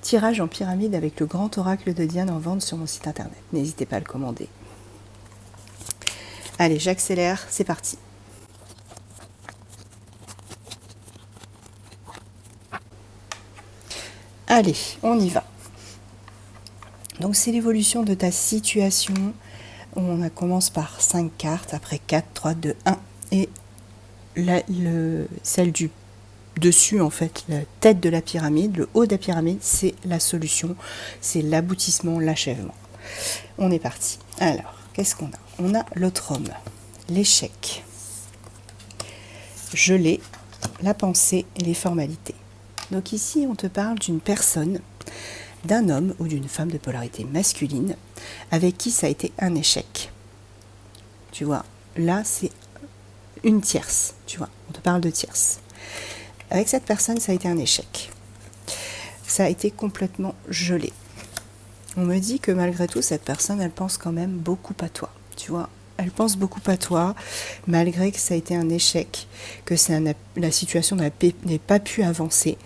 tirage en pyramide avec le grand oracle de Diane en vente sur mon site internet. N'hésitez pas à le commander. Allez, j'accélère, c'est parti. Allez, on y va. Donc c'est l'évolution de ta situation. On commence par 5 cartes, après 4, 3, 2, 1. Et celle du dessus, en fait, la tête de la pyramide, le haut de la pyramide, c'est la solution, c'est l'aboutissement, l'achèvement. On est parti. Alors, qu'est-ce qu'on a? On a l'autre homme, l'échec, gelé, la pensée et les formalités. Donc ici, on te parle d'une personne, d'un homme ou d'une femme de polarité masculine avec qui ça a été un échec. Tu vois, là, c'est une tierce, tu vois, on te parle de tierce. Avec cette personne, ça a été un échec. Ça a été complètement gelé. On me dit que malgré tout, cette personne, elle pense quand même beaucoup à toi, tu vois. Elle pense beaucoup à toi, malgré que ça a été un échec, que la situation n'est pas pu avancer.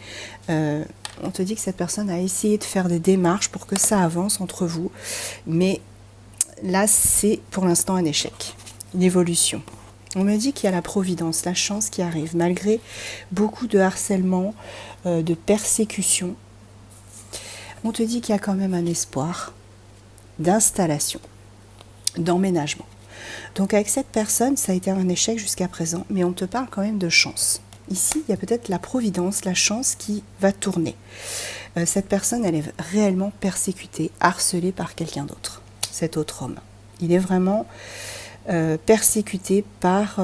On te dit que cette personne a essayé de faire des démarches pour que ça avance entre vous, mais là, c'est pour l'instant un échec, une évolution. On me dit qu'il y a la providence, la chance qui arrive, malgré beaucoup de harcèlement, de persécution. On te dit qu'il y a quand même un espoir d'installation, d'emménagement. Donc avec cette personne, ça a été un échec jusqu'à présent, mais on te parle quand même de chance. Ici, il y a peut-être la providence, la chance qui va tourner. Cette personne, elle est réellement persécutée, harcelée par quelqu'un d'autre, cet autre homme. Il est vraiment persécuté par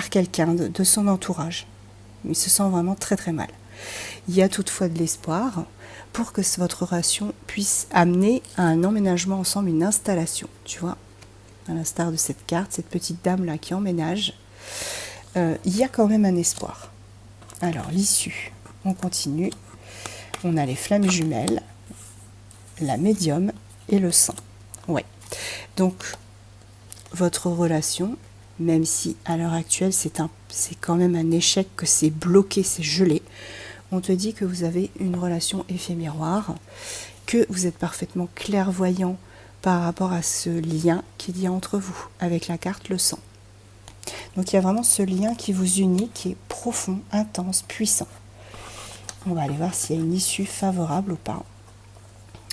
quelqu'un de son entourage. Il se sent vraiment très très mal. Il y a toutefois de l'espoir pour que votre relation puisse amener à un emménagement ensemble, une installation, tu vois. À l'instar de cette carte, cette petite dame-là qui emménage, il y a quand même un espoir. Alors, l'issue, on continue. On a les flammes jumelles, la médium et le sang. Ouais. Donc, votre relation, même si à l'heure actuelle, c'est quand même un échec, que c'est bloqué, c'est gelé, on te dit que vous avez une relation effet miroir, que vous êtes parfaitement clairvoyant par rapport à ce lien qu'il y a entre vous, avec la carte le sang. Donc il y a vraiment ce lien qui vous unit, qui est profond, intense, puissant. On va aller voir s'il y a une issue favorable ou pas.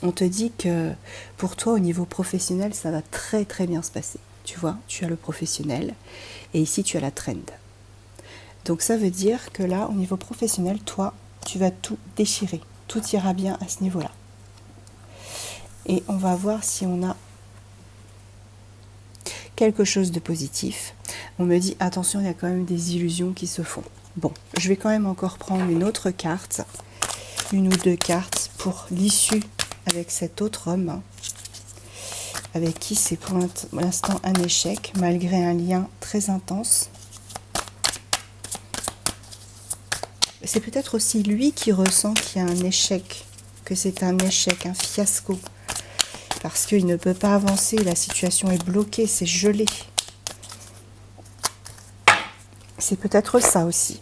On te dit que pour toi, au niveau professionnel, ça va très très bien se passer. Tu vois, tu as le professionnel et ici tu as la trend. Donc ça veut dire que là, au niveau professionnel, toi, tu vas tout déchirer. Tout ira bien à ce niveau-là. Et on va voir si on a quelque chose de positif. On me dit, attention, il y a quand même des illusions qui se font. Bon, je vais quand même encore prendre une autre carte, une ou deux cartes pour l'issue avec cet autre homme, avec qui c'est pour l'instant un échec, malgré un lien très intense. C'est peut-être aussi lui qui ressent qu'il y a un échec, que c'est un échec, un fiasco, parce qu'il ne peut pas avancer, la situation est bloquée, c'est gelé. C'est peut-être ça aussi.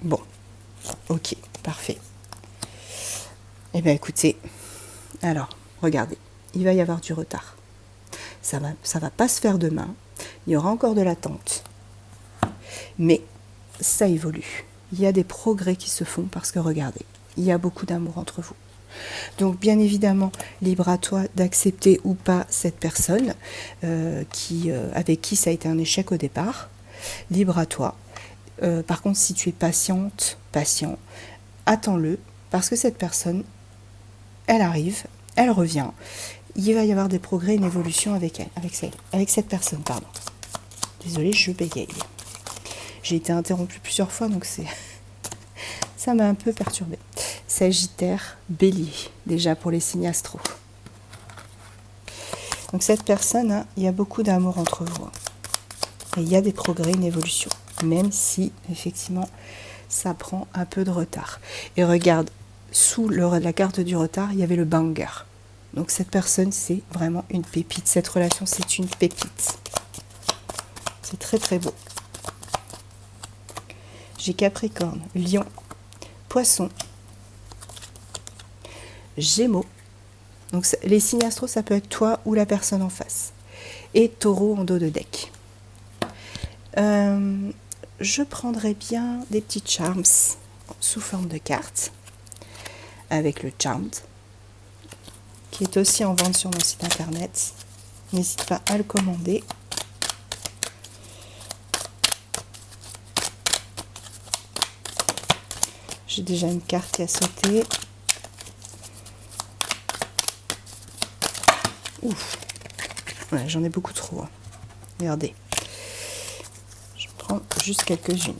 Bon, ok, parfait. Eh bien écoutez, alors, regardez, il va y avoir du retard. Ça va pas se faire demain, il y aura encore de l'attente. Mais ça évolue. Il y a des progrès qui se font parce que regardez, il y a beaucoup d'amour entre vous. Donc bien évidemment, libre à toi d'accepter ou pas cette personne avec qui ça a été un échec au départ. Libre à toi. Par contre, si tu es patient, attends-le, parce que cette personne, elle arrive, elle revient. Il va y avoir des progrès, une évolution avec cette personne, pardon. Désolée, je bégaye. J'ai été interrompue plusieurs fois, donc ça m'a un peu perturbée. Sagittaire, Bélier, déjà pour les signes astro. Donc cette personne, hein, il y a beaucoup d'amour entre vous. Hein. Et il y a des progrès, une évolution. Même si, effectivement, ça prend un peu de retard. Et regarde, sous la carte du retard, il y avait le banger. Donc cette personne, c'est vraiment une pépite. Cette relation, c'est une pépite. C'est très très beau. J'ai Capricorne, Lion, Poisson, Gémeaux. Donc les signes astro, ça peut être toi ou la personne en face. Et Taureau en dos de deck. Je prendrais bien des petits charms sous forme de cartes. Avec le Charmed, qui est aussi en vente sur mon site internet. N'hésite pas à le commander. J'ai déjà une carte qui a sauté. Ouf, ouais, j'en ai beaucoup trop. Hein. Regardez. Je prends juste quelques-unes.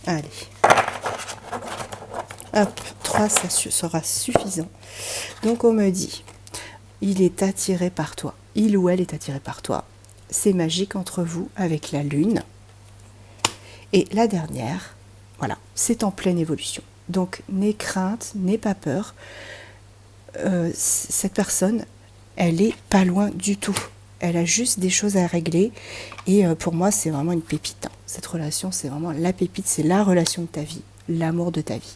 Allez. Hop, 3, ça sera suffisant. Donc on me dit, il est attiré par toi. Il ou elle est attiré par toi. C'est magique entre vous avec la lune. Et la dernière, voilà, c'est en pleine évolution. Donc, n'aie crainte, n'aie pas peur. Cette personne, elle est pas loin du tout. Elle a juste des choses à régler. Et pour moi, c'est vraiment une pépite. Hein. Cette relation, c'est vraiment la pépite. C'est la relation de ta vie, l'amour de ta vie.